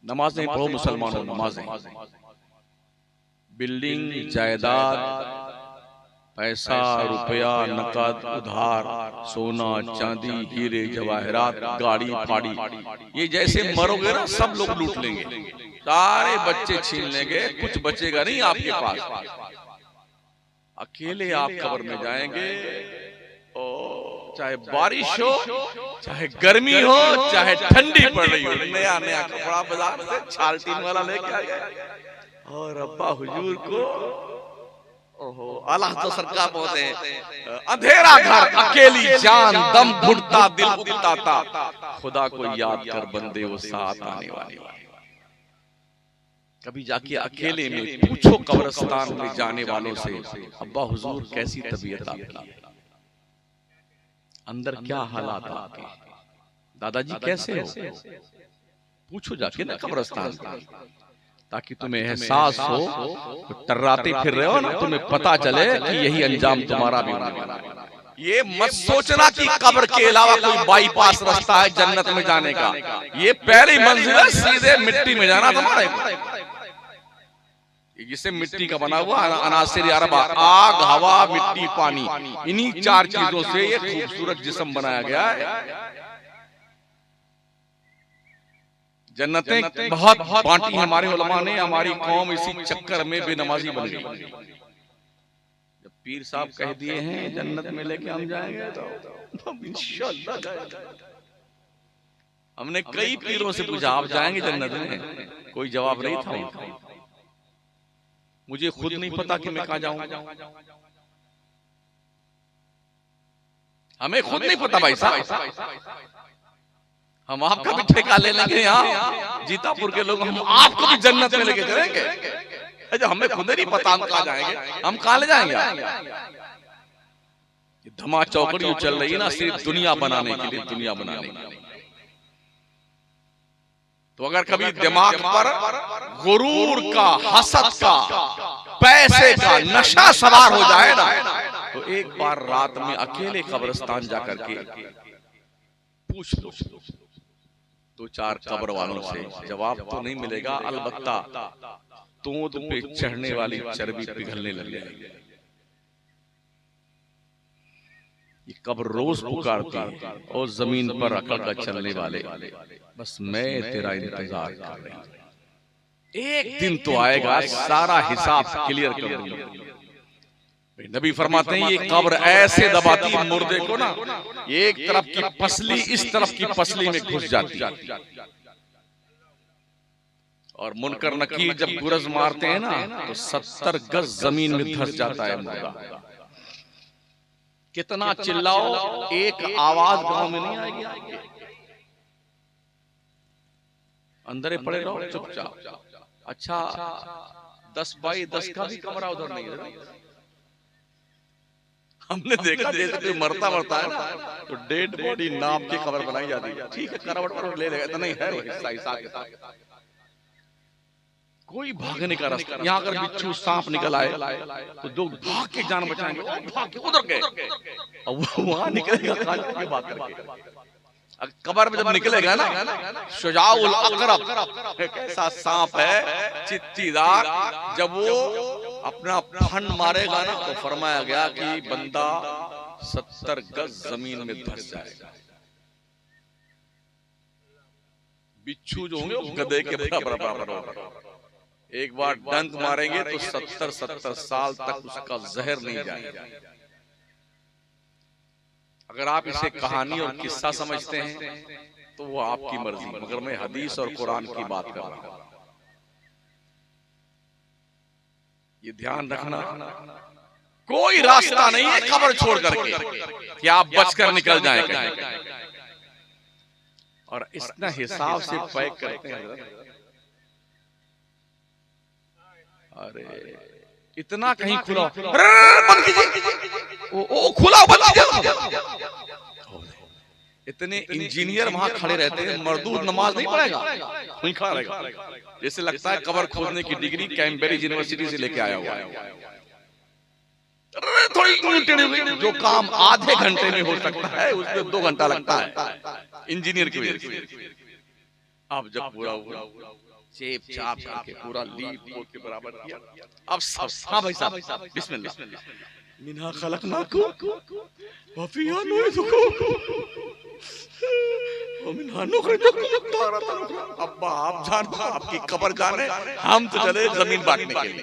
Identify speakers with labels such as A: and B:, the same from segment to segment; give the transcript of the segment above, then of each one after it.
A: नमाजें पढ़ो मुसलमानों, नमाजें। बिल्डिंग, जायदाद, पैसा, रुपया, नकद, उधार, सोना, चांदी, हीरे जवाहरात, गाड़ी फाड़ी, ये जैसे मरोगे ना सब लोग लूट लेंगे, सारे बच्चे छीन लेंगे, कुछ बचेगा नहीं आपके पास। अकेले आप कब्र में जाएंगे, चाहे बारिश हो, चाहे गर्मी हो, चाहे ठंडी पड़ रही हो, नया नया कपड़ा बाजार से छालटीन वाला लेके आ गया और अब्बा हुजूर को ओहो अल्लाह तो सरकार बोलते हैं, अंधेरा घर, अकेली जान, दम घुटता, दिल उकताता, खुदा को याद कर बंदे वो साथ आने वाले। कभी जाके अकेले में पूछो कब्रिस्तान में जाने वालों से, अब्बा हुजूर कैसी तबीयत आपकी, अंदर क्या हालात आपके, दादाजी कैसे हो, पूछो जाके ना कब्रिस्तान में, ताकि तुम्हें एहसास हो, तो टर्राते फिर रहे हो ना, तुम्हें पता चले कि यही अंजाम तुम्हारा भी होगा। ये मत सोचना कि कब्र के अलावा कोई बाईपास रास्ता है जन्नत में जाने का, ये पहली मंजिल है, सीधे मिट्टी में जाना तुम्हारे। जिसे मिट्टी का बना हुआ अनासिर अरबा, आग, हवा, मिट्टी, पानी, इन्हीं चार चीजों से ये खूबसूरत जिस्म बनाया गया है। जन्नतें बहुत बांटी हमारे उलमा ने, हमारी कौम इसी चक्कर में बेनमाजी बन गई। जब पीर साहब कह दिए हैं जन्नत में लेके हम जाएंगे तो इंशाअल्लाह। हमने कई पीरों से पूछा आप जाएंगे जन्नत में, कोई जवाब नहीं था उनका। मुझे खुद नहीं पता कि मैं कहां जाऊंगा, हमें खुद नहीं पता भाई साहब। हम आपका भी ठेका ले लेंगे यहाँ जीतापुर के लोग, हम आपको भी जन्नत में लेके चलेंगे। जब हमें खुद नहीं पता हम कहाँ जाएंगे, हम कहाँ ले जाएंगे। धमा चौकड़ी जो चल रही है ना, सिर्फ दुनिया बनाने के लिए, दुनिया बनाने के लिए। तो अगर कभी दिमाग पर गुरूर का, हसद का, पैसे का नशा सवार हो जाए ना, तो एक बार रात में अकेले कब्रिस्तान जाकर के पूछ लो दो चार कब्र वालों से, जवाब तो नहीं मिलेगा, अलबत्ता तोंद पे चढ़ने वाली चर्बी पिघलने लग जाएगी। ये कब्र रोज पुकारती है और जमीन पर अकड़ कर चलने वाले, बस मैं तेरा इंतजार कर रही हूं, एक दिन तो आएगा सारा हिसाब क्लियर कर दूंगा। नबी फरमाते हैं ये कब्र ऐसे दबाती है मुर्दे को ना, एक तरफ की पसली इस तरफ की पसली में घुस जाती है, और मुनकर नकीर जब गुरज मारते हैं ना तो 70 गज जमीन में धंस जाता है मुर्दा। कितना चिल्लाओ एक आवाज गांव में नहीं आएगी, अंदर पड़े रहो चुपचाप। अच्छा 10 बाई 10 का भी कमरा उधर नहीं है। हमने देखा जैसे कोई मरता है तो डेड बॉडी नाप के कब्र बनाई जाती है, ठीक है करवट पर ले लेगा, नहीं है हिस्सा के साथ। कोई भागने का रास्ता यहाँ, अगर बिच्छू सांप निकल आए तो जो भाग के जान बचाएंगे वो भाग के उधर गए, अब वहां निकलेगा भाग करके। कब्र में जब निकलेगा ना, शुजाउल अकरब, कैसा सांप है चित्तीदार, जब वो अपना फन मारेगा ना तो फरमाया गया कि बंदा 70 गज जमीन में धंस जाएगा। बिच्छू जो होंगे वो गधे के बराबर, एक बार डंक मारेंगे तो 70 साल तक उसका जहर नहीं जाएगा। अगर आप इसे कहानी और किस्सा समझते हैं तो वो आपकी मर्जी, मगर मैं हदीस और कुरान की बात कर रहा हूं। ये ध्यान रखना, कोई रास्ता नहीं है कब्र छोड़ करके कि आप बचकर निकल जाएं कहीं। और इतना हिसाब से पैक करते हैं, अरे इतना कहीं खुला बंद कीजिए, ओ खुला बंद कीजिए। इतने इंजीनियर वहां खड़े रहते हैं, मर्दूद नमाज नहीं पढ़ेगा, वहीं खड़ा रहेगा, जैसे लगता है कब्र खोदने की डिग्री कैम्ब्रिज यूनिवर्सिटी से लेके आया हुआ है। थोड़ी जो काम आधे घंटे में हो सकता है उसमें 2 घंटा लगता है इंजीनियर की वजह से। अब जब पूरा हुआ, चेप चाप करके पूरा लीप पोत के बराबर किया। अब सब, हाँ भाई साहब, बिस्मिल्लाह। मिन्हा खलकनाकुम व फीहा नुईदुकुम व मिन्हा नुखरिजुकुम तारतन उखरा। अब्बा आप जान, आपकी कब्र जाने, हम तो चले जमीन बांटने के लिए।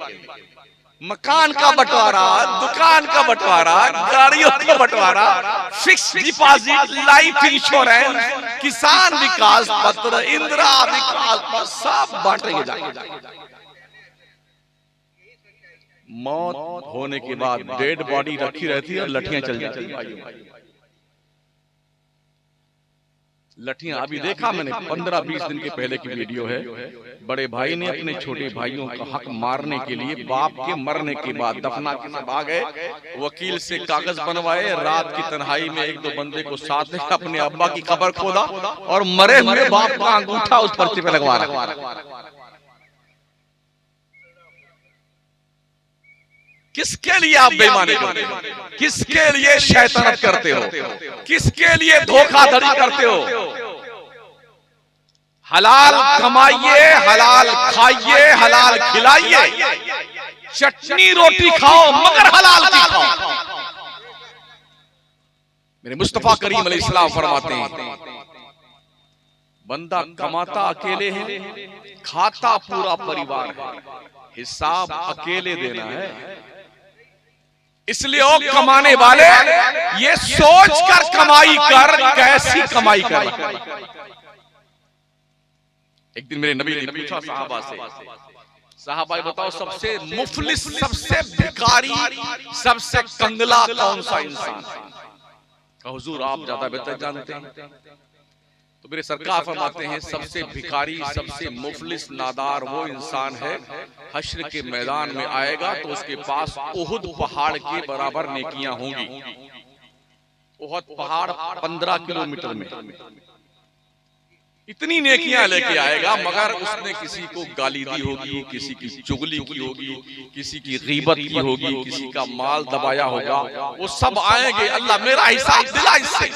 A: मकान का बंटवारा, दुकान का बंटवारा, गाड़ियों का बंटवारा, फिक्स डिपॉजिट, लाइफ इंश्योरेंस, किसान विकास पत्र, इंदिरा विकास पत्र, सब बांटेंगे जाएंगे। मौत होने के बाद डेड बॉडी रखी रहती है और लठियां चल जाती है। लठियां अभी देखा मैंने, 15-20 दिन के पहले की वीडियो है। बड़े भाई ने अपने छोटे भाइयों का हक मारने के लिए बाप के मरने के बाद दफना के सब आ गए, वकील से कागज बनवाए, रात की तन्हाई में 1-2 बंदे को साथ में अपने अब्बा की कब्र खोदा और मरे हुए बाप का अंगूठा उस पर्चे पे लगवा रहा। किसके लिए आप बेईमानी करते हो? किसके लिए शैतानत करते हो? किसके लिए धोखाधड़ी करते हो? हलाल कमाइए, हलाल खाइए, हलाल खिलाइए, चटनी रोटी खाओ मगर हलाल की खाओ। मेरे मुस्तफा करीम अलैहिस्सलाम फरमाते हैं, बंदा कमाता अकेले है, खाता पूरा परिवार है, हिसाब अकेले देना है। इसलिए वो कमाने वाले ये सोच कर कमाई कर, कैसी कमाई कर। एक दिन मेरे नबी ने पूछा साहबा से, साहबा बताओ सबसे मुफलिस, सबसे भिखारी, सबसे कंगला कौन सा इंसान है? कहा हुजूर आप ज्यादा बेहतर जानते हैं। तो मेरे सरकार फरमाते हैं सबसे भिखारी, सबसे मुफलिस, नादार वो इंसान है, हश्र के मैदान में आएगा तो उसके पास उहुद पहाड़ के बराबर नेकियां होंगी। उहुद पहाड़ 15 किलोमीटर में, इतनी नेकियां लेके आएगा, मगर उसने किसी को गाली दी होगी, किसी की चुगली की होगी, किसी की गीबत की होगी, किसी का माल दबाया होगा, वो सब आएंगे। अल्लाह मेरा हिसाब दिला इससे,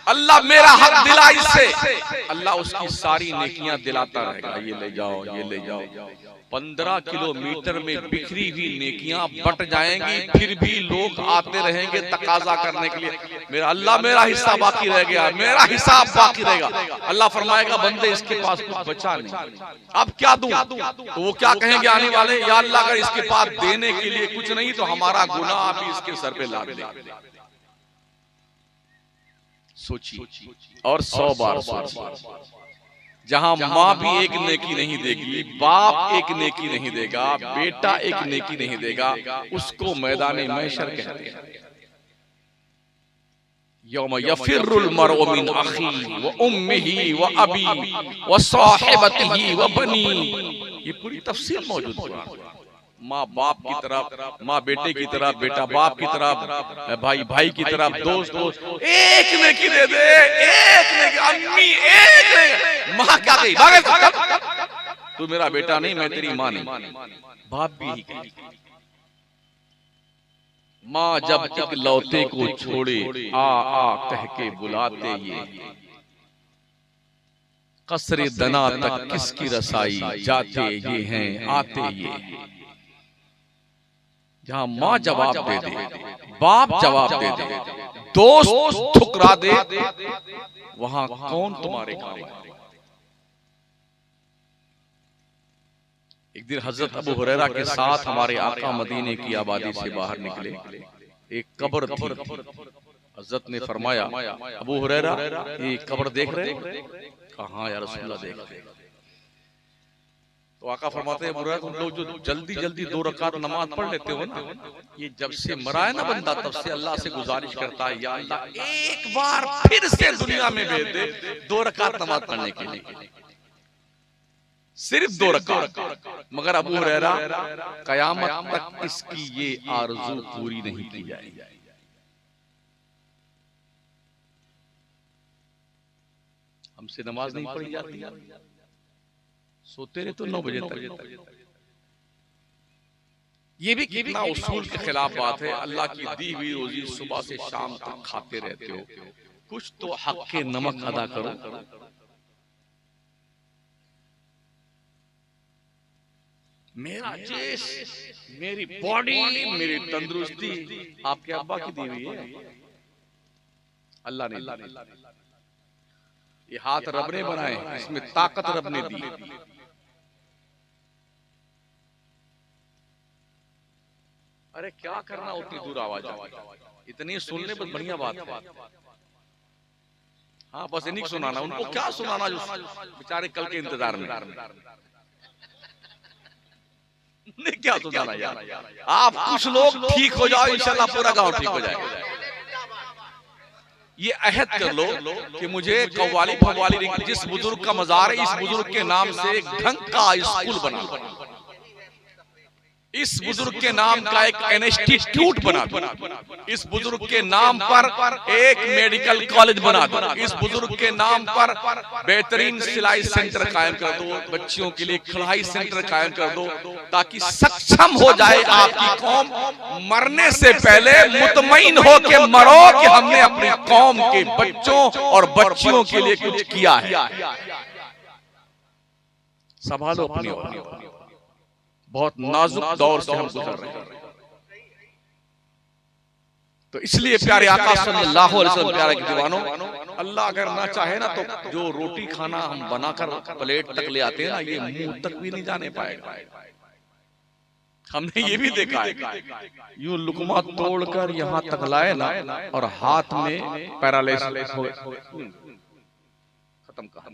A: अल्लाह मेरा हक दिला इससे, अल्लाह उसकी सारी नेकियां दिलाता रहेगा। ये ले जाओ, ये ले जाओ। 15 किलोमीटर में बिखरी हुई नेकियां बट जाएंगी, फिर भी लोग आते रहेंगे तकाजा करने के लिए, मेरा अल्लाह मेरा हिस्सा बाकी रह गया, मेरा हिसाब बाकी रहेगा। अल्लाह फरमाएगा बंदे इसके पास कुछ बचा नहीं, अब क्या दूं? तो वो क्या कहेंगे आने वाले, या अल्लाह अगर इसके पास देने के लिए कुछ नहीं तो हमारा गुनाह आप ही इसके सर पे लाद दे। सोचिए और 100 बार सोचिए, जहां माँ भी एक नेकी नहीं देगी, बाप एक नेकी नहीं देगा, बेटा एक नेकी नहीं देगा, उसको मैदान महशर कहते हैं। यौम यफिरुल मरउ मिन अखी व उम्मिही व अबी व साहिबतिही व बनी। ये पूरी तफसील मौजूद है। माँ बाप की तरफ, माँ बेटे की तरफ, बेटा बाप की तरफ, भाई भाई की तरफ, दोस्त दोस्त, एक नेकी दे दे, एक नेकी, अम्मी एक नेकी। माँ क्या कही, तू मेरा बेटा नहीं, मैं तेरी माँ नहीं, बाप भी ही कही। माँ जब तक लौते को छोड़े आ आ कह के बुलाते ये, कसरे दना तक किसकी रसाई, जाते ये हैं आते ये। जहां माँ जवाब दे दे, बाप जवाब दे दे, दोस्त ठुकरा दे, वहां कौन तुम्हारे काम है? एक दिन हजरत अबू हुरैरा के साथ हमारे आका मदीने की आबादी से बाहर निकले, एक कब्र थी। हजरत ने फरमाया अबू हुरैरा ये कब्र देख रहे? कहा या रसूलल्लाह देख रहे। तो आका फरमाते हैं बुरा, तुम लोग जो जल्दी जल्दी 2 रकात नमाज पढ़ लेते हो ना, ये जब से मरा है ना बंदा तब से अल्लाह से गुजारिश करता है या अल्लाह एक बार फिर से दुनिया में भेज दे 2 रकात नमाज पढ़ने के लिए, सिर्फ 2 रकात। मगर अबू हुरैरा कयामत तक इसकी ये आरज़ू पूरी नहीं की जाएगी। हमसे नमाज नहीं पढ़ी जाती, सोते रहे तो 9 बजे तक। ये भी कितना उसूल के खिलाफ बात है। अल्लाह की दी हुई रोजी सुबह से शाम तक खाते रहते हो, कुछ तो हक के नमक अदा करो। मेरा जिस, मेरी बॉडी, मेरी तंदुरुस्ती आपके अब्बा की दी हुई है, अल्लाह ने। ये हाथ रब ने बनाए, इसमें ताकत रब ने दी। अरे क्या करना उतनी दूर आवाज, इतनी सुनने पर बढ़िया बात है। हाँ बस इन्हीं को सुनाना, उनको क्या सुनाना जो बेचारे कल के इंतजार में। क्या सुनाना यार, आप कुछ लोग ठीक हो जाओ, इंशाल्लाह पूरा गांव ठीक हो जाएगा। ये अहद कर लो कि मुझे कव्वाली फव्वाली, जिस बुजुर्ग का मजार है इस बुजुर्ग के नाम से एक ढंग का स्कूल बना, इस बुजुर्ग के नाम का एक इंस्टीट्यूट बना दो, इस बुजुर्ग के नाम पर एक मेडिकल कॉलेज बना दो, इस बुजुर्ग के नाम पर बेहतरीन सिलाई सेंटर कायम कर दो, बच्चियों के लिए कढ़ाई सेंटर कायम कर दो, ताकि सक्षम हो जाए आपकी कौम, मरने से पहले मुतमईन हो के मरो कि हमने अपनी कौम के बच्चों और बच्चियों के लिए कुछ किया है। संभालो अपनी औलाद, बहुत नाजुक दौर से हम गुजर रहे हैं। तो इसलिए प्यारे आका सल्लल्लाहु अलैहि वसल्लम, प्यारे के दीवानों, अल्लाह अगर ना चाहे ना तो जो रोटी खाना हम बनाकर प्लेट तक ले आते हैं ना, ये मुंह तक भी नहीं जाने पाएगा। हमने ये भी देखा है, यूं लुकमा तोड़कर यहाँ तक लाए ना और हाथ में पैरालिसिस हो, खत्म कहा।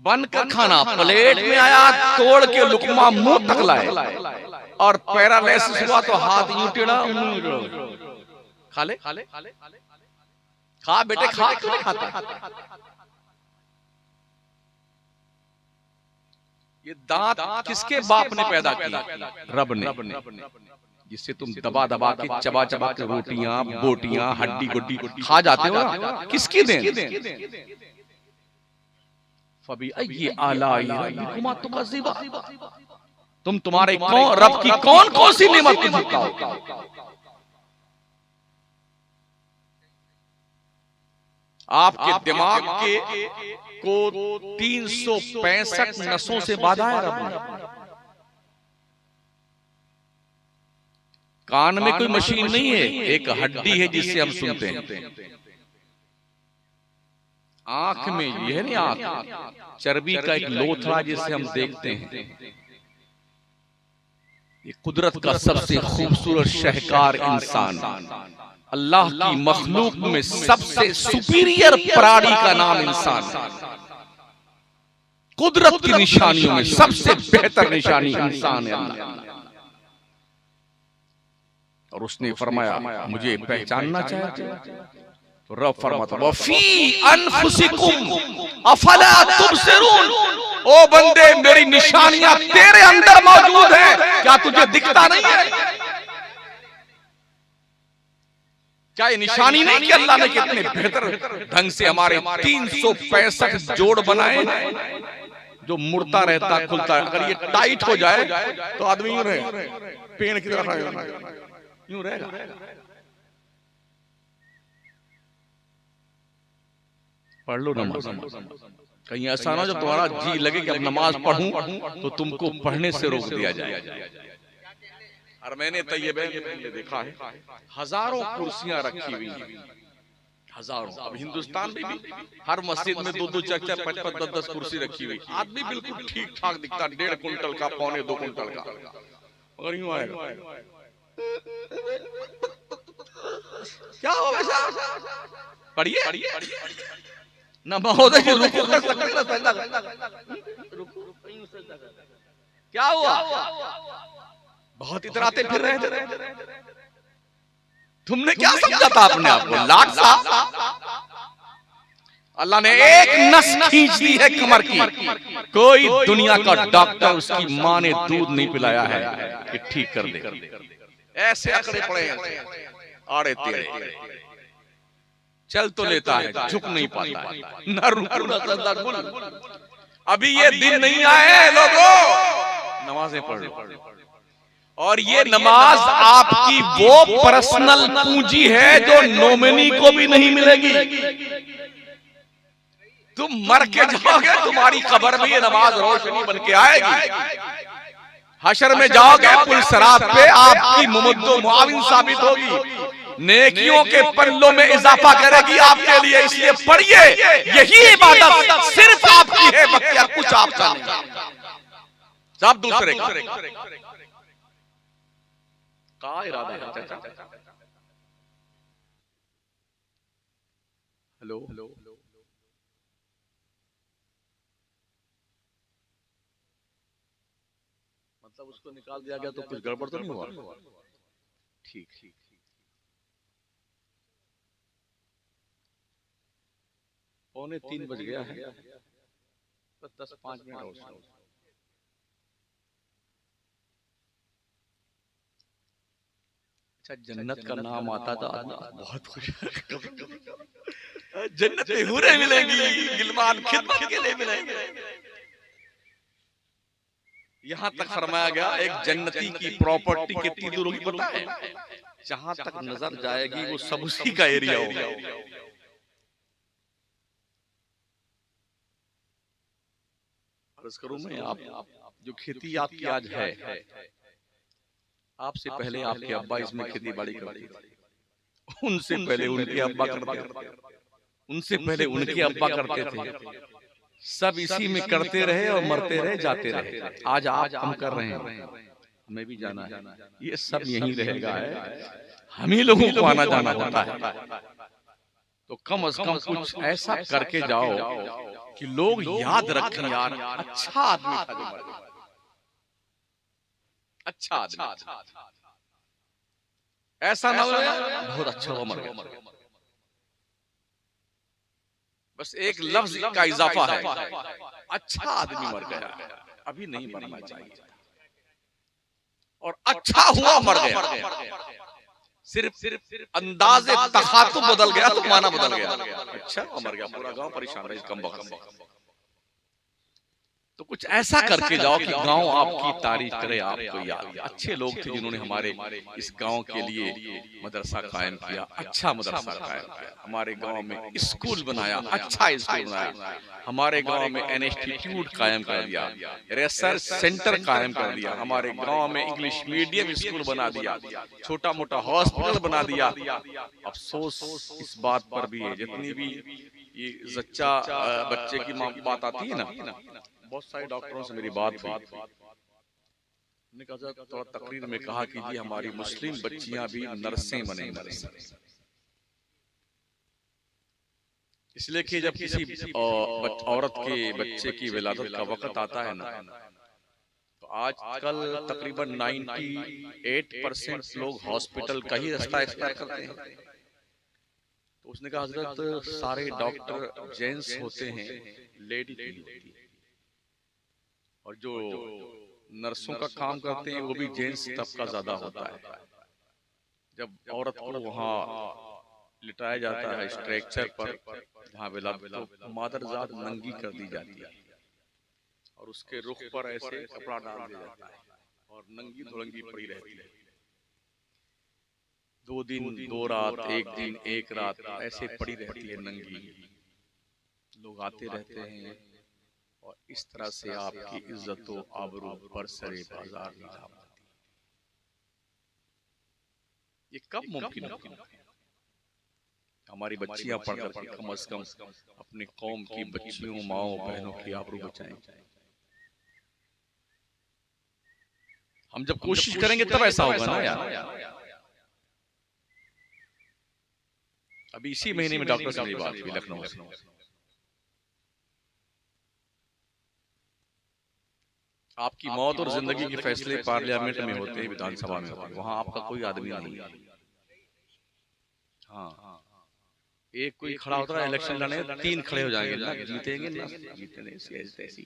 A: बनकर खाना प्लेट में आया, तोड़ के लुकमा मुंह तक लाए और पैरालिसिस हुआ तो हाथ यूं टेढ़ा, खा ले, खा बेटे खा, क्यों नहीं खाता? ये दांत किसके बाप ने पैदा किया? रब ने, जिससे तुम दबा दबा के चबा चबा के रोटियां बोटियां हड्डी गुड्डी खा जाते हो ना, किसकी देन? तुम तुम्हारे रब की कौन कौन सी नेमत को झुकाओ? आपके दिमाग के को 365 नसों से बांधा है रब ने। कान में कोई मशीन नहीं है, एक हड्डी है जिससे हम सुनते हैं। आंख में यह नहीं, आंख चर्बी का एक लोथड़ा जिससे हम देखते हैं। ये कुदरत का सबसे खूबसूरत शहकार इंसान, अल्लाह की मखलूक में सबसे सुपीरियर प्राणी का नाम इंसान, कुदरत की निशानियों में सबसे बेहतर निशानी इंसान है अल्लाह। और उसने फरमाया मुझे पहचानना चाहते हो? रब फरमाता वफी अनफुसिकुम अफला तुबसिरून, ओ बंदे मेरी निशानियां तेरे अंदर मौजूद है, क्या तुझे दिखता नहीं है? क्या ये निशानी नहीं कि अल्लाह ने कितने बेहतर ढंग से हमारे 365 जोड़ बनाए, जो मुड़ता रहता खुलता है। अगर ये टाइट हो जाए तो आदमी यूं रहे, पेड़ की तरह यूं रहेगा। पढ़ लो नमाज, कहीं ऐसा ना जो तुम्हारा जी लगे कि अब नमाज पढ़ूं तो तुमको पढ़ने से रोक दिया जाए। और मैंने तैयबे में देखा है, हजारों कुर्सियां रखी हुई हैं, हजारों। अब हिंदुस्तान में भी हर मस्जिद में 2-2, 4-4, 5-5, 10-10 कुर्सी रखी हुई। आदमी बिल्कुल ठीक ठाक दिखता, 1.5 कुंटल का, 1.25-2 कुंटल का, मगर यूं आएगा। क्या हो वैसा? पढ़िए ना महोदय जी, रुको कर सकते, क्या हुआ? बहुत इतराते फिर रहे थे। तुमने क्या समझा था अपने आप को? लाट साहब, अल्लाह ने एक नस खींच दी है कमर की, कोई दुनिया का डॉक्टर उसकी मां ने दूध नहीं पिलाया है कि ठीक कर दे। ऐसे अकड़े पड़े हैं, आड़े तेड़े, चल तो लेता है, झुक नहीं पाता है, ना रुकू ना सजदा कुल। अभी ये दिन नहीं आए लोगों, नमाजें पढ़ लो। और ये नमाज आपकी वो पर्सनल पूंजी है जो नॉमिनी को भी नहीं मिलेगी। तुम मर के जाओगे, तुम्हारी कब्र में ये नमाज रोशनी बन के आएगी। हशर में जाओगे पुलसरात पे आपकी मुमद्दो मुआविन साबित होगी, नेकियों के पल्लों में इजाफा करेगी आपके लिए। इसलिए पढ़िए, यही इबादत सिर्फ आपकी है, बकिया कुछ आपका नहीं, सब दूसरे का। क्या इरादा है चाचा? हेलो, मतलब उसको निकाल दिया गया तो कुछ गड़बड़ तो नहीं हुआ? ठीक। पौने 3 बज गया है, बस 10-5 मिनट और। अच्छा, जन्नत का नाम आता था बहुत खुश, जन्नत में हूरें मिलेंगी, गिलमान खिदमत के लिए मिलेंगे। यहाँ तक फरमाया गया एक जन्नती की प्रॉपर्टी कितनी दूर होगी पता है? जहां तक नजर जाएगी वो सब उसी का एरिया होगा। अर्ज करूं मैं, आप जो खेती आपकी आज है, आपसे पहले आपके अब्बा इसमें खेती बाड़ी करते थे, उनसे पहले उनके अब्बा करते थे, उनसे पहले उनके अब्बा करते थे, सब इसी में करते रहे और मरते रहे, जाते रहे। आज आप हम कर रहे हैं, हमें भी जाना है, ये सब यहीं रहेगा है, हम ही लोगों को आना जाना होता है। तो कम से कम कुछ ऐसा करके जाओ कि लोग याद रखें, यार अच्छा आदमी था जो मर गया, अच्छा आदमी, ऐसा ना हो बहुत अच्छा हुआ मर गया। बस एक लफ्ज का इजाफा है, अच्छा आदमी मर गया, अभी नहीं मरना चाहिए, और अच्छा हुआ मर गया, सिर्फ अंदाजे तखातुब बदल गया तो माना बदल गया, अच्छा मर गया, पूरा गांव परेशान रहा, कम वक्त। तो कुछ ऐसा करके जाओ कि गांव आपकी तारीफ करे, आपको याद। अच्छे लोग थे जिन्होंने हमारे इस गांव के लिए मदरसा कायम किया, अच्छा मदरसा कायम किया, हमारे गांव में स्कूल बनाया, अच्छा स्कूल बनाया, हमारे गांव में एन इंस्टीट्यूट कायम कर दिया, रिसर्च सेंटर कायम कर दिया, हमारे गांव में इंग्लिश मीडियम स्कूल बना दिया, छोटा मोटा हॉस्पिटल बना दिया। अफसोस इस बात पर भी है, जितनी भी ये जच्चा बच्चे की बात आती है ना, बहुत सारे डॉक्टरों से मेरी बात हुई, मैंने कहा थोड़ा तकरीर में कहा कि जी हमारी मुस्लिम बच्चियां भी नर्सें बने, नर्सें। इसलिए कि जब किसी औरत के बच्चे की विलादत का वक्त आता है ना, तो आजकल तकरीबन 98% लोग हॉस्पिटल का ही रास्ता एक्सप्लोर करते हैं। तो उसने कहा हजरत सारे डॉक्टर जेंट्स होते हैं, लेडी नहीं होती, और जो नर्सों का काम करते हैं वो भी जेंट्स तबका ज्यादा होता है। जब औरत को वहाँ लिटाया जाता है स्ट्रेचर पर, जहाँ विलादत, तो मादरजात नंगी कर दी जाती है और उसके रुख पर ऐसे कपड़ा डाल दिया जाता है और नंगी धुलंगी पड़ी रहती है। 2 दिन 2 रात, 1 दिन 1 रात ऐसे पड़ी रहती है नंगी। लोग आते रहते हैं और इस तरह से आपकी इज्जत व आबरू बरसरे बाजार नीलाम होती है। ये कब मुमकिन है? हमारी बच्चियां पढ़कर के कम से कम अपने कौम की बच्चियों, माओ बहनों की आबरू बचाएं। हम जब कोशिश करेंगे तब ऐसा होगा ना यार। अभी इसी महीने में डॉक्टर से मेरी बात हुई लखनऊ से, आपकी मौत और जिंदगी के फैसले पार्लियामेंट में होते हैं, विधानसभा में होते हैं, वहां आपका कोई आदमी नहीं है। हाँ, एक कोई खड़ा होता है इलेक्शन लड़ने, 3 खड़े हो जाएंगे, ना जीतेंगे ना जीतने, ऐसी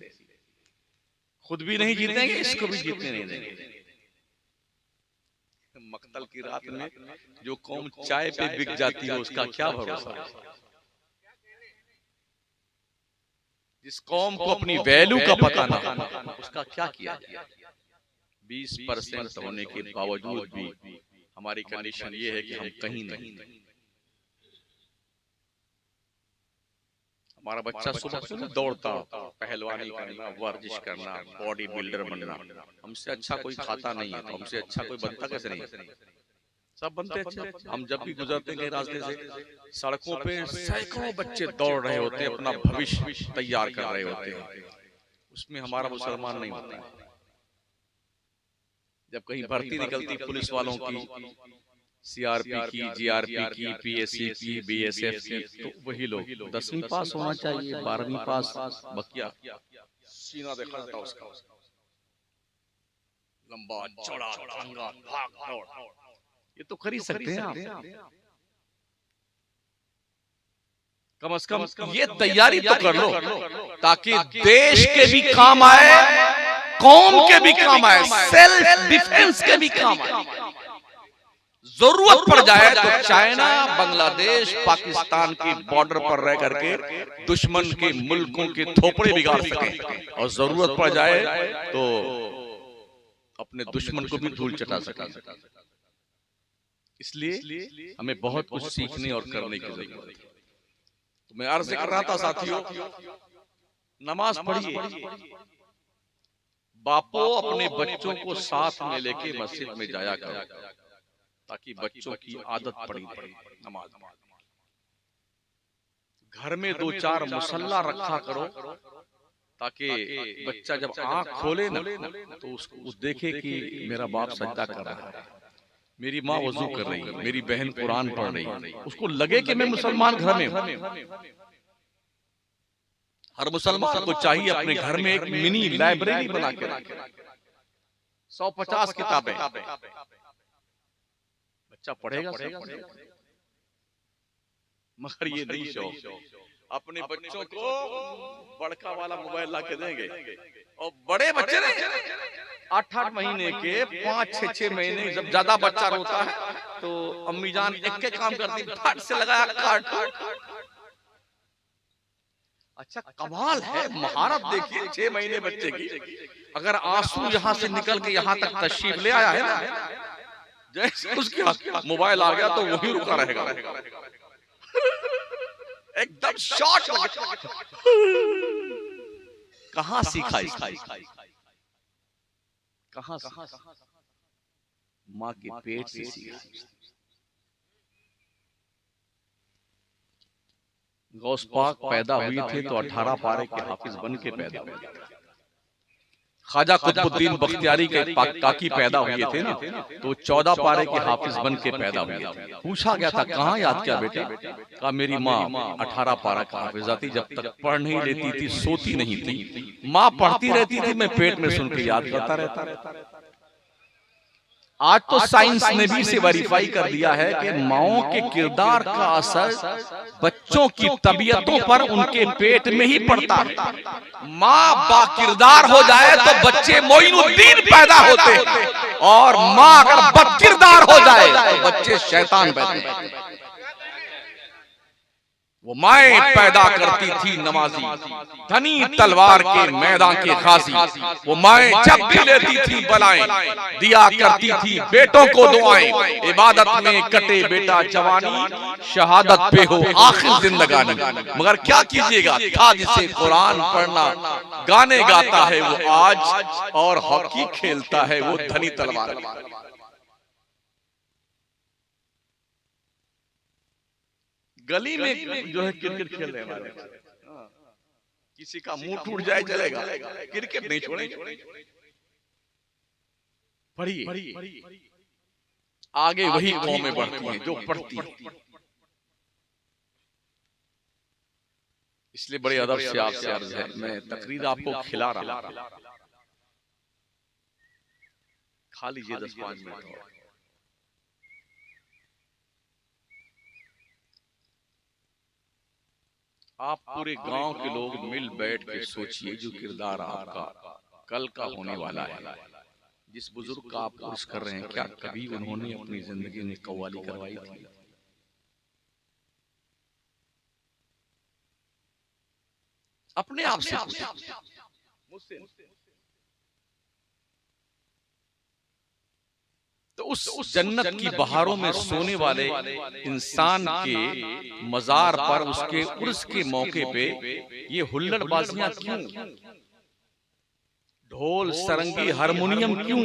A: खुद भी नहीं जीतेंगे, इसको भी जीतने नहीं देंगे। मक्तल की रात में जो कौम चाय पे बिक जाती है उसका क्या भरोसा। जिस कौम को अपनी वैल्यू का पता ना हो उसका क्या किया। 20% होने के बावजूद भी हमारी कंडीशन ये है कि हम कहीं नहीं। हमारा बच्चा सुबह से ना दौड़ता, पहलवानी करना, वर्जिश करना, बॉडी बिल्डर बनना। हमसे अच्छा कोई खाता नहीं है, तो हमसे अच्छा कोई बनता कैसे नहीं? सब बनते अच्छे। हम जब भी गुजरते हैं रास्ते से, सड़कों पे सैकड़ों बच्चे दौड़ रहे होते हैं, अपना भविष्य तैयार कर रहे होते हैं। उसमें हमारा मुसलमान नहीं होता है। जब कहीं भर्ती निकलती पुलिस वालों की, सीआरपी की, जीआरपी की, पीएससी की, बीएसएफ की, तो वही लोग 10वीं पास होना चाहिए, 12वीं पास, बकिया सीना देखा जाता उसका, लंबा चौड़ा टांगा, भाग दौड़। ये तो खरीद सकते हैं आप। कम से कम ये तैयारी तो कर लो, ताकि देश के भी काम आए, कौम के भी काम आए, सेल्फ डिफेंस के भी काम आए। जरूरत पड़ जाए तो चाइना, बांग्लादेश, पाकिस्तान की बॉर्डर पर रह करके दुश्मन के मुल्कों के थोपड़े बिगाड़ सके, और जरूरत पड़ जाए तो अपने दुश्मन को भी धूल चटा सके। इसलिए हमें बहुत कुछ सीखने और करने की जरूरत है। तो मैं अर्ज कर रहा था साथियों, नमाज पढ़िए, बापो अपने बच्चों को साथ में लेके मस्जिद में जाया करो, ताकि बच्चों की आदत पड़ी रहे नमाज। घर में 2-4 मुसल्ला रखा करो, ताकि बच्चा जब आंख खोले ना तो उसको देखे कि मेरा बाप सजदा कर रहा है, मेरी माँ वजू कर रही है, मेरी बहन कुरान पढ़ रही है, उसको लगे कि मैं मुसलमान घर में हूं। हर मुसलमान को चाहिए अपने घर में एक मिनी लाइब्रेरी बना के रखे, 150 किताबें। बच्चा पढ़ेगा, मगर ये नहीं शौक। अपने बच्चों को बड़का वाला मोबाइल ला के देंगे, और बड़े बच्चे 8-8 महीने के, 5-6 महीने, जब ज्यादा बच्चा रोता है तो अम्मी जान एक काम करती, फट से लगाया काट। अच्छा कमाल है, महारत देखिए 6 महीने बच्चे की। अगर आंसू यहाँ से निकल के यहाँ तक तशरीफ ले आया है ना, जैसे उसके मोबाइल आ गया तो वही रुका रहेगा, एकदम शॉर्ट। कहां सीखा इसका? कहां सीखा? मां के पेट से सीखा। गौस पाक पैदा हुए थे तो 18 पारे के हाफिज बन के पैदा हुए। ख्वाजा कुतुबुद्दीन बख्तियारी के काकी पैदा हुए थे ना, तो 14 पारे के हाफिज बन के पैदा हुए थे। पूछा गया था कहाँ याद किया बेटा? कहा मेरी माँ 18 पारा का हाफिजा थी, जब तक पढ़ नहीं लेती थी सोती नहीं थी, माँ पढ़ती रहती थी, मैं पेट में सुन के याद करता रहता। आज तो साइंस ने भी इसे वेरीफाई कर दिया है कि माओं के किरदार का असर बच्चों की तबीयतों पर उनके पेट में ही पड़ता है। माँ बाकिरदार हो जाए तो बच्चे मोइनुद्दीन पैदा होते हैं, और माँ अगर बदकिरदार हो जाए तो बच्चे शैतान पैदा होते हैं। वो माएं पैदा करती थी नमाजी, धनी तलवार के मैदान के खासी। वो माएं जब भी लेती थी बलाएं, दिया करती थी बेटों को दुआएं। इबादत में कटे बेटा जवानी, शहादत पे हो आखिर जिंदगानी। मगर क्या कीजिएगा, था जिसे कुरान पढ़ना, गाने गाता है वो आज, और हॉकी खेलता है वो धनी तलवार। गली में जो है क्रिकेट खेल रहे हैं, किसी का मुंह टूट जाए चलेगा, क्रिकेट नहीं छोड़ेंगे। पढ़िए, आगे वही कौमें बढ़ती हैं जो पढ़ती हैं। इसलिए बड़े अदब से आपसे अर्ज है, मैं तकरीर आपको खिला रहा हूं, खा लीजिए 10-5 मिनट और। आप पूरे गांव के लोग मिल बैठ के सोचिए, जो किरदार आपका कल का होने वाला है, जिस बुजुर्ग का आप उर्स कर रहे हैं, क्या कभी उन्होंने अपनी जिंदगी में कव्वाली करवाई थी? अपने आप से मुझसे। तो तो उस जन्नत की बहारों में सोने वाले इंसान के मजार पर उसके उर्स के मौके पे ये हुल्लड़बाजियां क्यों, ढोल सरंगी हारमोनियम क्यों?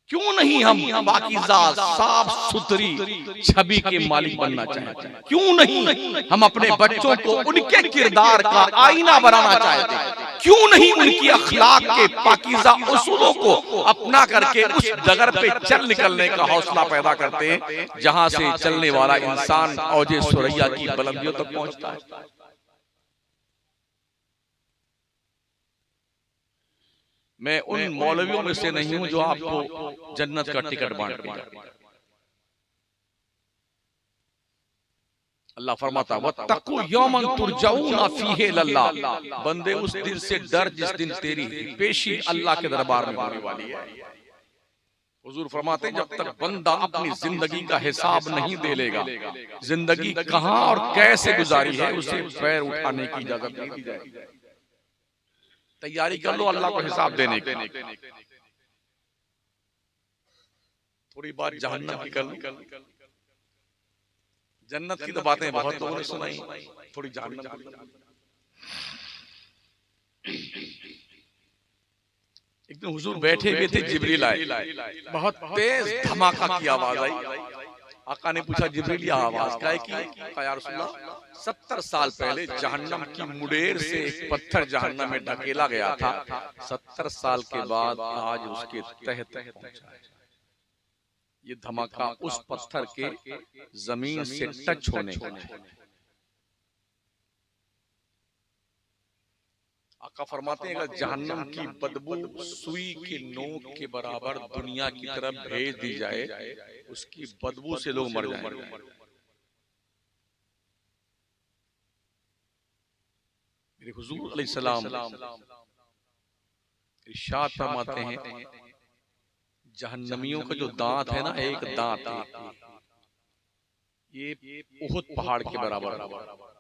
A: क्यों नहीं हम पाकीज़ा साफ सुथरी छवि के मालिक बनना चाहते हैं? क्यों नहीं हम अपने बच्चों को उनके किरदार का आईना बनाना चाहते हैं? क्यों नहीं उनकी अखलाक के पाकीज़ा उसूलों को अपना करके उस डगर पे चल निकलने का हौसला पैदा करते हैं जहां से चलने वाला इंसान औजे सुरैया की बुलंदियों तक पहुंचता है? मैं उन मौलवियों में से नहीं हूं जो आपको जन्नत का टिकट बांट देगा। अल्लाह फरमाता वत्तकू यौमन तुरजऊना फीहि इलल्लाह, बंदे उस दिन से डर जिस दिन तेरी पेशी अल्लाह के दरबार में होने वाली है। हुजूर फरमाते हैं जब तक बंदा अपनी जिंदगी का हिसाब नहीं दे लेगा, जिंदगी कहां और कैसे गुजारी है उसे पैर उठाने की इजाजत नहीं दी जाएगी। तैयारी कर लो अल्लाह को हिसाब देने की। थोड़ी बात जहन्नम की कर लो। जन्नत की तो बातें बहुत लोगों ने सुनाई, थोड़ी जहन्नम की। एक दिन हुजूर बैठे हुए थे, जिब्रील आए, बहुत तेज धमाका की आवाज आई। आका ने पूछा जिब्रील ये आवाज क्या है की? या रसूलल्लाह 70 साल पहले जहन्नम की मुडेर से एक पत्थर जहन्नम में ढकेला गया था, 70 साल के बाद आज उसके तह तक पहुंचा है। ये धमाका उस पत्थर के जमीन से टच होने का है। आका फरमाते हैं अगर जहन्नम की बदबू सुई के नोक के बराबर दुनिया की तरफ भेज दी जाए, उसकी बदबू से लोग मर जाएंगे। मेरे हुजूर अलैहिस्सलाम इरशाद फरमाते हैं जहन्नमियों का जो दांत है ना, एक दांत ये उहुद पहाड़ के बराबर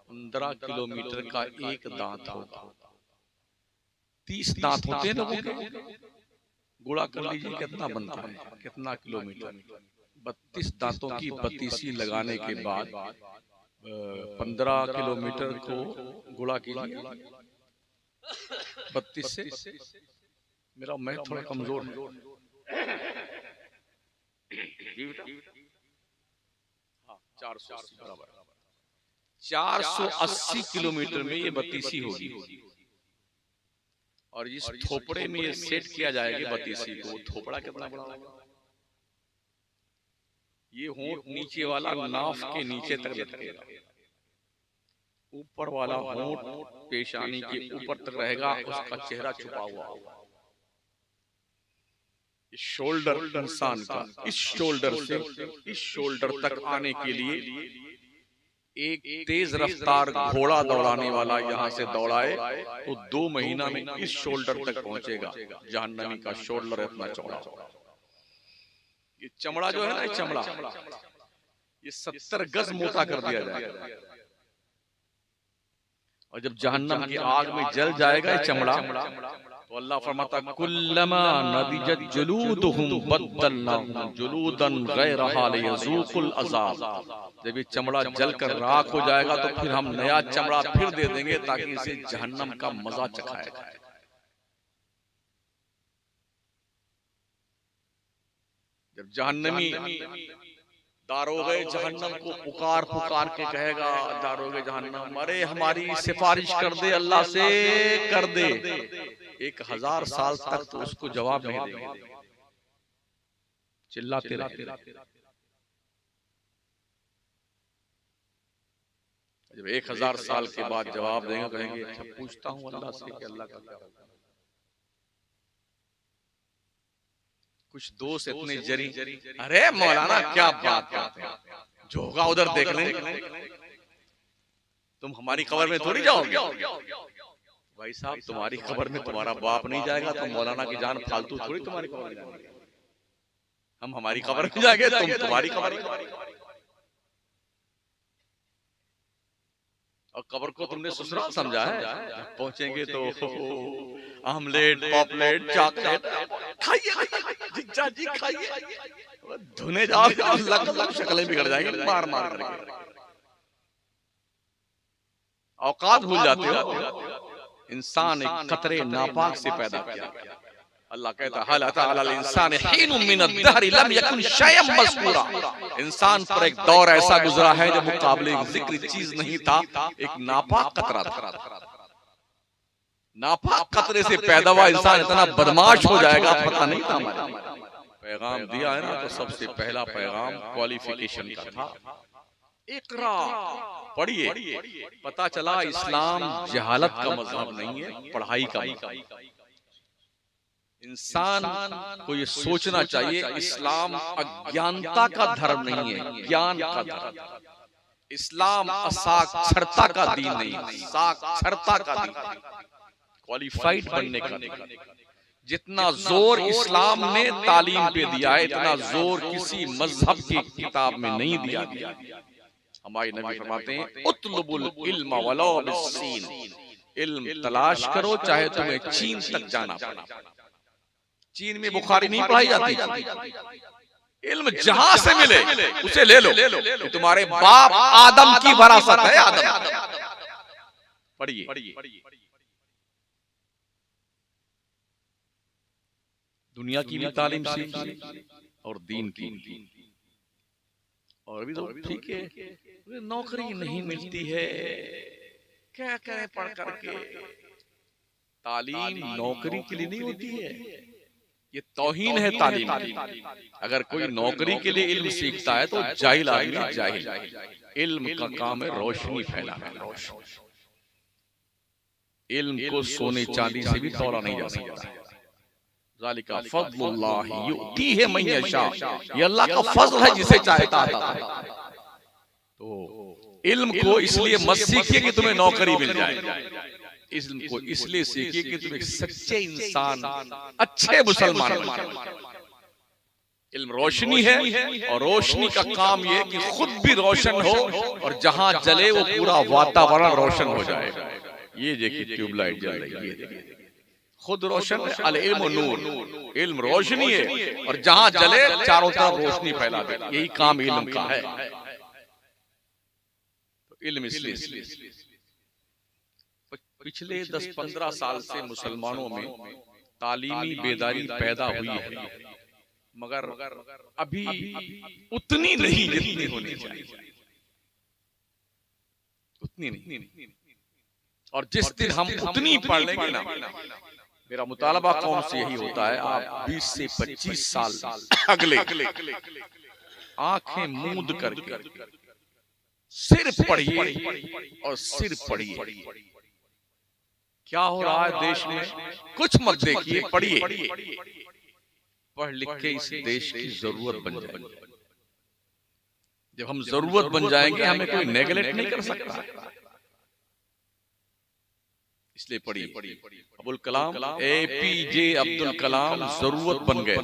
A: 15 किलोमीटर का एक दांत होगा। 30 दांत होते हैं लोगों के, गुणा कर लीजिए कितना बनता है, कितना किलोमीटर। 32 दांतों की बत्तीसी लगाने के बाद 15 किलोमीटर को गुणा कीजिए 32 से। मेरा मैथ थोड़ा कमजोर है। हाँ, 480 बराबर 480 किलोमीटर में ये बत्तीसी होगी। और इस थोपड़े में ये सेट किया जाएगा बत्तीसी को। थोपड़ा कितना बड़ा होगा? ये होंठ नीचे वाला नाफ के नीचे तक लटकेगा, ऊपर वाला होंठ पेशानी के ऊपर तक रहेगा, उसका चेहरा छुपा हुआ होगा। इस शोल्डर इंसान का इस शोल्डर से इस शोल्डर तक आने के लिए एक तेज रफ्तार घोड़ा दौड़ाने वाला यहाँ से दौड़ाए तो 2 महीना में इस शोल्डर तक पहुंचेगा। जहन्नमी का शोल्डर इतना चौड़ा। ये चमड़ा जो है ना, चमड़ा ये 70 गज मोटा कर दिया जाएगा। और जब जहन्नम की आग में जल जाएगा ये चमड़ा, तो अल्लाह फरमाता कुल्लमा नदिजत जुलूदुहुम बद्दलनाहुम जुलूदन गैरहा लियज़ूकुल अज़ाब। जब ये चमड़ा जलकर राख हो जाएगा तो फिर हम नया चमड़ा फिर दे देंगे ताकि इसे जहन्नम का मजा चखाया जाए। जब जहन्नमी दारोगे जहन्नम को पुकार पुकार के कहेगा, दारोगे जहन्नम अरे हमारी सिफारिश कर दे, अल्लाह से कर दे। 1000 साल तक तो उसको जवाब नहीं देंगे, चिल्लाते रहते। जब 1000 साल के बाद जवाब देंगे, कहेंगे अच्छा पूछता हूँ अल्लाह से कि अल्लाह का क्या। कुछ दोस्त इतने जरी, अरे मौलाना क्या बात करते हैं, झोंका उधर देख लें, तुम हमारी खबर में थोड़ी जाओगे। भाई साहब तुम्हारी खबर में तुम्हारा बाप नहीं जाएगा तो मौलाना की जान फालतू थोड़ी तुम्हारी खबर में। हम हमारी खबर में जाएंगे, तुम तुम्हारी खबर में। और खबर को तुमने ससुराल समझा है, पहुंचेंगे तो आमलेट पॉपलेट चॉकलेट खाइए जीजा जी खाइए, धुने जाओ अल्लाह शक्लें बिगड़ जाएंगी मार मार करके, औकात भूल जाते हो। इंसान एक कतरे नापाक से पैदा किया। अल्लाह कहता हल अता अलल इंसान हीनुम मिनद दहर लम यकुन शयअन मज़कूरा, इंसान पर एक दौर ऐसा गुजरा है जब मुकाबले जिक्र चीज नहीं था, एक नापाक कतरा था। नापाक कतरे से पैदा हुआ इंसान इतना बदमाश हो जाएगा पता नहीं था। हमारे पैगाम दिया है ना, तो सबसे पहला पैगाम क्वालिफिकेशन का था, इकरा पढ़िए। पता चला इस्लाम जहालत का मजहब नहीं है, पढ़ाई का मजहब। इंसान को ये सोचना चाहिए इस्लाम अज्ञानता का धर्म नहीं है, ज्ञान का धर्म। इस्लाम असाक्षरता का दीन नहीं है, साक्षरता का दीन, क्वालिफाइड बनने का दीन। जितना जोर इस्लाम ने तालीम पे दिया है, इतना जोर किसी मजहब की किताब में नहीं दिया गया। हमारे नबी फरमाते हैं उतलुबुल इल्म वलो बिस्सीन, इल्म तलाश करो चाहे तुम्हें चीन तक जाना पड़े। चीन में बुखारी नहीं पढ़ाई जाती, इल्म जहां से मिले उसे ले लो। ये तुम्हारे बाप आदम की विरासत है, आदम। पढ़िए। दुनिया की भी तालीम सीखिए और दीन की। और भी तो ठीक है, नौकरी नहीं मिलती है, क्या करें पढ़ करके। तालीम नौकरी के लिए नहीं होती है, ये तौहीन है तालीम की। अगर कोई नौकरी के लिए इल्म सीखता है तो जाहिल आदमी जाहिल। इल्म का काम है रोशनी फैलाना, रोशनी। इल्म को सोने चांदी से भी तोला नहीं जा सकता। ज़ालिका फ़ज़्लुल्लाहि युतीहि मन यशा, ये अल्लाह का फजल है जिसे चाहता है। तो इल्म को इसलिए मत सीखिए कि तुम्हें नौकरी मिल जाए, इल्म को इसलिए सीखिए कि तुम एक सच्चे इंसान, अच्छे मुसलमान बनो। इल्म रोशनी है, और रोशनी का काम ये कि खुद भी रोशन हो और जहां जले वो पूरा वातावरण रोशन हो जाए। ये देखिए ट्यूबलाइट जल रही है, खुद रोशन है। अल इल्म नूर, इल्म रोशनी है और जहां जले चारों तरफ रोशनी फैला दे, यही काम इल्म का है। तो इल्म इसलिए पिछले 10-15 साल से मुसलमानों में तालीमी बेदारी पैदा हुई है, मगर अभी उतनी नहीं जितनी होनी चाहिए, उतनी नहीं। और जिस दिन हम उतनी पढ़ लेंगे ना, मेरा मुतालबा कौम से यही होता है, आप 20 से 25 साल अगले आंखें मूंद करके सिर्फ पढ़िए और सिर्फ पढ़िए। क्या हो रहा है देश में कुछ मत देखिए, पढ़िए। पढ़ लिख के इस देश की जरूरत बन जाएगी। जब हम जरूरत बन जाएंगे हमें कोई नेगलेक्ट नहीं कर सकता, इसलिए पढ़िए। अबुल कलाम, APJ अब्दुल कलाम जरूरत बन गए,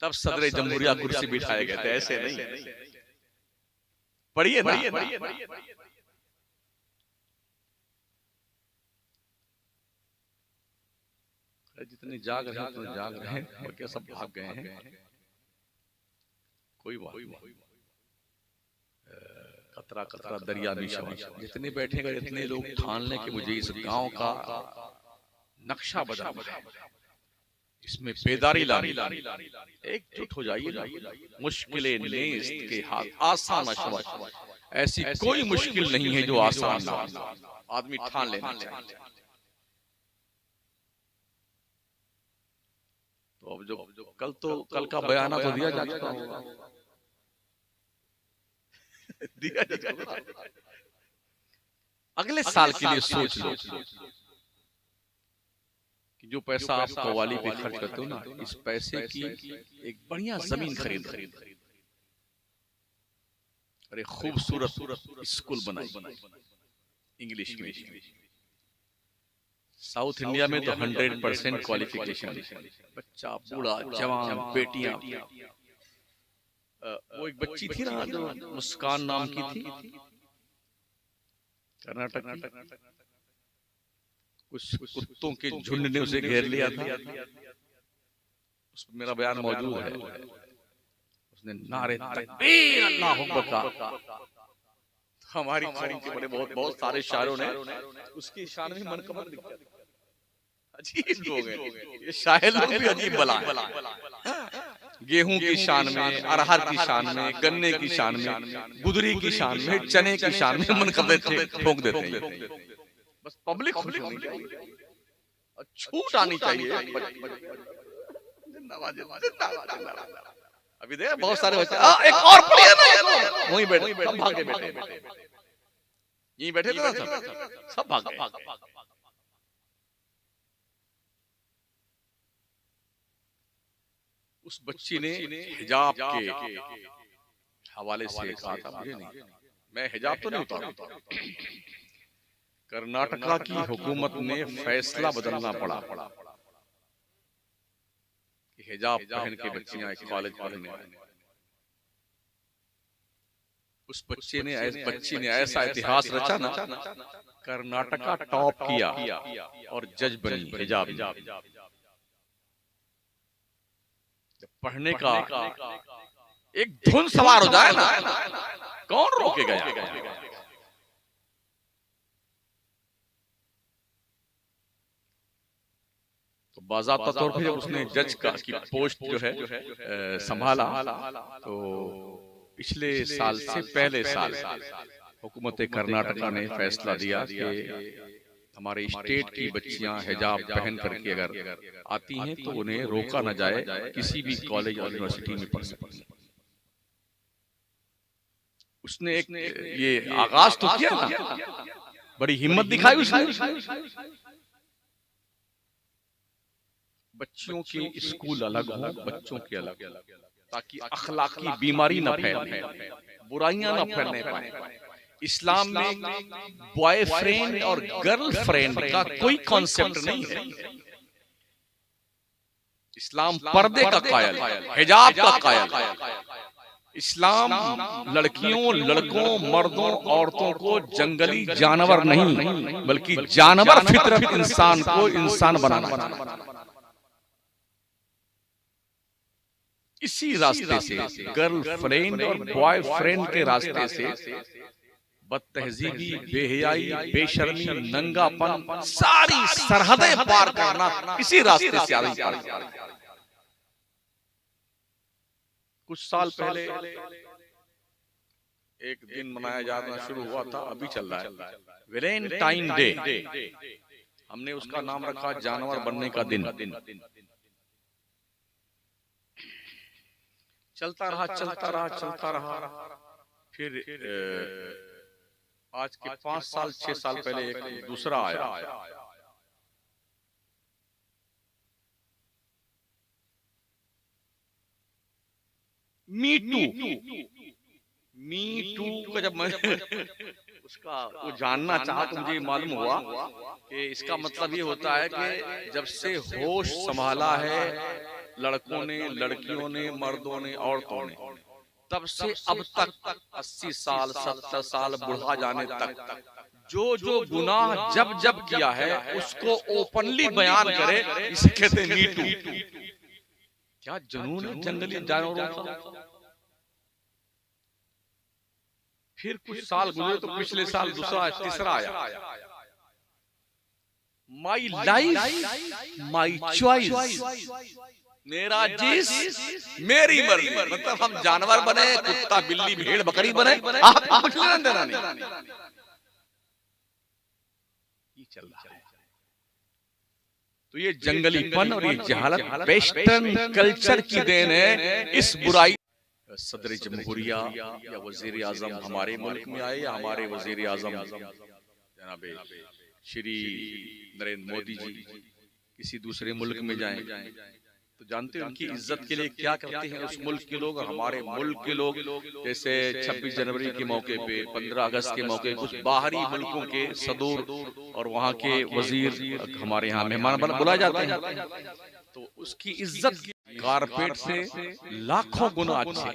A: तब सदर जमहूरिया कुर्सी बिठाए गए थे, ऐसे नहीं। पढ़िए ना। जितने जाग रहे हैं उतने जाग रहे हैं, और क्या सब भाग गए हैं, कोई बात नहीं। कतरा कतरा दरिया भी शवाश, जितने बैठेगा इतने लोग ठान लें कि मुझे इस गांव का नक्शा बदलना है, इसमें बेदारी लानी। एकजुट हो जाइए ना, मुश्किलें नेस्त के हाथ आसान अशवाश, ऐसी कोई मुश्किल नहीं है जो आसान ना हो, आदमी ठान लेना चाहिए। तो अब जो कल का बयाना तो दिया जा चुका होगा, दिया जा चुका। अगले साल के लिए सोच लो कि जो पैसा आप कव्वाली पे खर्च करते हो ना, इस पैसे की एक बढ़िया जमीन खरीद, अरे खूबसूरत स्कूल बनाई इंग्लिश में। साउथ इंडिया में तो 100% क्वालिफिकेशन, बच्चा बूढ़ा जवान बेटियां। वो एक बच्ची थी ना जो मुस्कान नाम की थी, कर्नाटक की, कुछ कुत्तों के झुंड ने उसे घेर लिया था। उसमें मेरा बयान मौजूद है। उसने नारे तकबीर अल्लाह अकबर का, हमारी कौम के बड़े बहुत बहुत सारे शायरों ने उसकी शान में मनकबर लिखा। अजीब लोग हैं ये शायर लोग भी, अजीब बला है। गेहूं की शान में, अरहर की शान में, गन्ने की शान में, गुदरी की शान में, चने की शान में मनकबे ठोक देते हैं। बस पब्लिक खुश होनी चाहिए और छूट आनी चाहिए। अभी देख बहुत सारे बच्चे, एक और प्लेयर है वहीं बैठे, सब भागे बैठे, यहीं बैठे थे ना सब भाग गए। उस बच्ची ने हिजाब के हवाले से कहा था, मुझे नहीं, मैं हिजाब तो नहीं उतारूंगा। कर्नाटका की हुकूमत ने फैसला बदलना पड़ा कि हिजाब पहन के बच्चियां कॉलेज पढ़ने आए। उस बच्ची ने ऐसा इतिहास रचा ना, कर्नाटका टॉप किया और जज बनी हिजाब। जब पढ़ने का एक धुन सवार हो जाए ना, कौन रोकेगा? तो बाज़ाब्ता तौर पर जब उसने जज का की पोस्ट जो है संभाला, तो पिछले साल से पहले साल हुकूमत कर्नाटका ने फैसला दिया कि हमारे स्टेट की बच्चियां हिजाब पहन करके अगर आती हैं तो उन्हें रोका न जाए किसी भी कॉलेज और यूनिवर्सिटी में पढ़ सकती हैं। उसने एक ये आगाज तो किया ना, बड़ी हिम्मत दिखाई उसने। बच्चियों के स्कूल अलग हो, बच्चों के अलग, ताकि अखलाकी बीमारी न फैले, बुराइयां न फैलने पाए। इस्लाम में बॉयफ्रेंड और गर्लफ्रेंड का कोई कॉन्सेप्ट नहीं है। इस्लाम पर्दे का कायल, हिजाब का कायल। इस्लाम लड़कियों, लड़कों, मर्दों, औरतों को जंगली जानवर नहीं, बल्कि जानवर फितरत इंसान को इंसान बनाना। इसी रास्ते से, गर्लफ्रेंड और बॉयफ्रेंड के रास्ते से बदतहजीबी, बेहयाई, बेशर्मी, नंगापन, सारी सरहदें पार करना इसी रास्ते से आ रही है। कुछ साल पहले एक दिन मनाया जाना शुरू हुआ था, अभी चल रहा है, वैलेंटाइन डे। हमने उसका नाम रखा जानवर बनने का दिन। चलता रहा। फिर आज के 5 साल 6 साल पहले एक दूसरा आया। मी टू का जब मैं उसका वो जानना चाहा तो मुझे मालूम हुआ कि इसका मतलब ये होता है कि जब से होश संभाला है लड़कों ने, लड़कियों ने, मर्दों ने, औरतों ने, तब से अब तक 80 साल 70 साल बुढ़ा जाने तक जो गुनाह जब किया है उसको ओपनली बयान करे, इसे कहते हैं मी टू। क्या जुनून है जंगली जानवरों का। फिर कुछ साल गुजरे तो पिछले साल दूसरा तीसरा आया, माई लाइफ माई चॉइस, मेरा जिस मेरी मर्जी। मतलब हम जानवर बने, कुत्ता बिल्ली भेड़ बकरी बने, आपको कुछ लेना देना नहीं। ये चल रहा है। तो ये जंगलीपन और ये जहालत वेस्टर्न कल्चर की देन है। इस बुराई सदर जमहूरिया या वजीर आजम हमारे मुल्क में आए या हमारे वजीर आजम जनाब श्री नरेंद्र मोदी जी किसी दूसरे मुल्क में जाएं, तो जानते हैं उनकी इज्जत के लिए क्या करते हैं उस मुल्क के लोग। हमारे मुल्क के लोग जैसे 26 जनवरी के मौके पे, 15 अगस्त के मौके पे कुछ बाहरी मुल्कों के सदूर और वहाँ के वजीर हमारे यहाँ मेहमान बुलाए जाते हैं, तो उसकी इज्जत कारपेट से लाखों गुना अच्छी।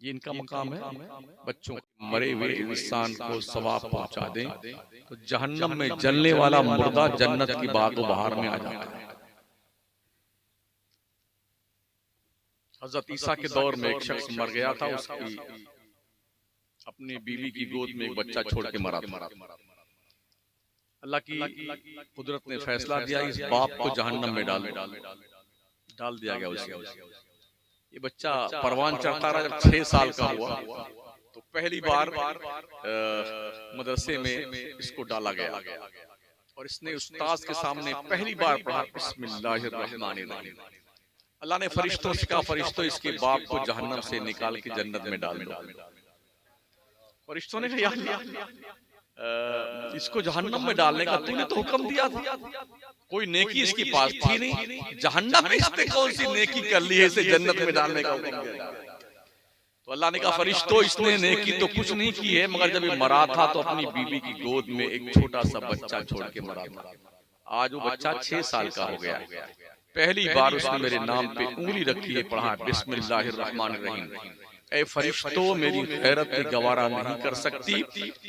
A: ये इनका मकाम है। बच्चों को मरे हुए इंसान को सवाब पहुंचा दें तो जहन्नम में जलने वाला मुर्दा जन्नत की बागो बहार में आ जाता है। हजरत ईसा के दौर में एक शख्स मर गया था, उसकी अपनी बीवी की गोद में एक बच्चा छोड़ के मरा था। अल्लाह की कुदरत ने फैसला दिया, इस बाप को जहन्नम में डाल दिया गया उसे। ये बच्चा परवान चढ़ता रहा। जब 6 साल का हुआ तो पहली बार मदरसे में इसको डाला गया और इसने उस्ताद के सामने पहली बार पढ़ा बिस्मिल्लाहिर्रहमानिर्रहीम। अल्लाह ने फरिश्तों से कहा, फरिश्तों इसके बाप को जहन्नम से निकाल के जन्नत में डाल दो। फरिश्तों ने कहा, या अल्लाह इसको जहन्नम में डालने का तूने तो हुक्म दिया था, कोई नेकी इसके पास थी नहीं, जहन्नम में इसने कौन सी नेकी कर ली है इसे जन्नत में डालने का हुक्म दिया। तो अल्लाह ने कहा, फरिश्तों इसने नेकी तो कुछ नहीं की है, मगर जब ये मरा था तो अपनी बीवी की गोद में एक छोटा सा बच्चा छोड़ के मरा था। आज वो बच्चा 6 साल का हो गया। पहली बार उसने मेरे नाम पे उंगली रखी है, पढ़ा बिस्मिल्लाहिर्रहमानिर्रहीम। ऐ फरिश्तों मेरी गैरत की गवारा नहीं कर सकती,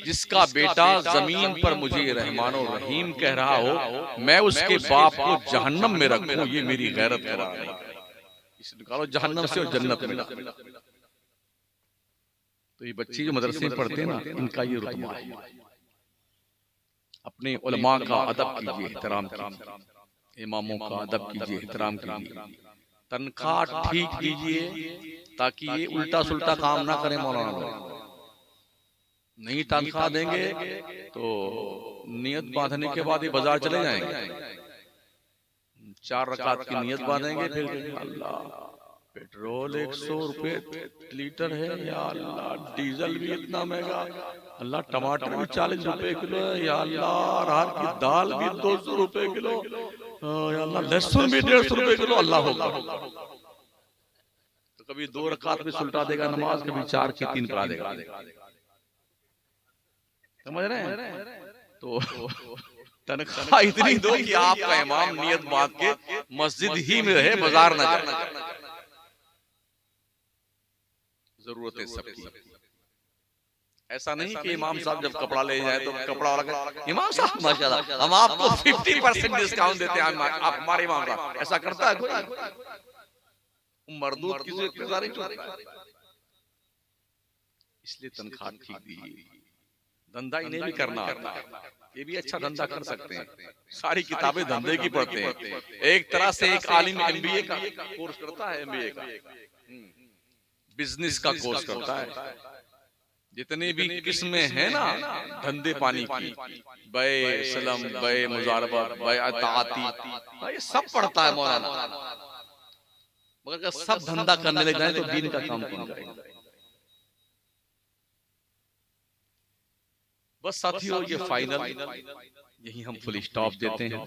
A: जिसका बेटा जमीन पर मुझे रहमान और रहीम कह रहा हो, मैं उसके बाप को जहन्नम में रखूं, ये मेरी गैरत गवारा नहीं। इसे निकालो जहन्नम से और जन्नत में डालो। तो ये बच्चे जो मदरसे में पढ़ते हैं ना, इनका ये रुतबा है। अपने उलमा का अदब कीजिए, एहतराम कीजिए, इमामों का अदब कीजिए, एहतराम कीजिए, तनख्वाह ठीक दीजिए ताकि ये उल्टा सुल्टा काम ना करें। मौलाना लोग नहीं तनख्वाह देंगे तो नियत बांधने के बाद ये बाजार चले जाएंगे, 4 रकात की नियत बांधेंगे, फिर अल्लाह पेट्रोल 100 रुपए लीटर है, या अल्लाह डीजल भी इतना महंगा, अल्लाह टमाटर भी 40 रुपए किलो है, या अल्लाह अरहर की दाल भी 200 रुपए किलो, या अल्लाह लहसुन भी 150 रुपए किलो। अल्लाह होगा तो कभी 2 रकात में सुलटा देगा नमाज, कभी 4 की 3 पढ़ा देगा। समझ रहे हैं? तो तनख्वाह इतनी दो कि आपका इमाम नियत बांध के मस्जिद ही में रहे, बाजार न जाए। जरूरत है सबकी। ऐसा नहीं कि इमाम साहब जब कपड़ा ले जाए तो कपड़ा वाला इमाम साहब माशाल्लाह हम आपको 50% डिस्काउंट देते हैं, आप हमारे इमाम साहब। ऐसा करता है कोई? मरदूद किसी इख्तियार नहीं होता। इसलिए तनख्वाह ठीक दी। धंधा इन्हें भी करना आता है, ये भी अच्छा धंधा कर सकते हैं। सारी किताबें धंधे की पढ़ते हैं। एक तरह से एक आलिम MBA का कोर्स करता है, MBA का बिजनेस का कोर्स करता है। जितने भी किस्में हैं ना धंधे पानी की, बय सलम, बय मुजारबत, बय अताती, ये सब पढ़ता है मौलाना। मगर अगर सब धंधा करने लग जाए तो दीन का काम कौन करेगा? बस साथियों, ये फाइनल यही हम फुल स्टॉप देते हैं।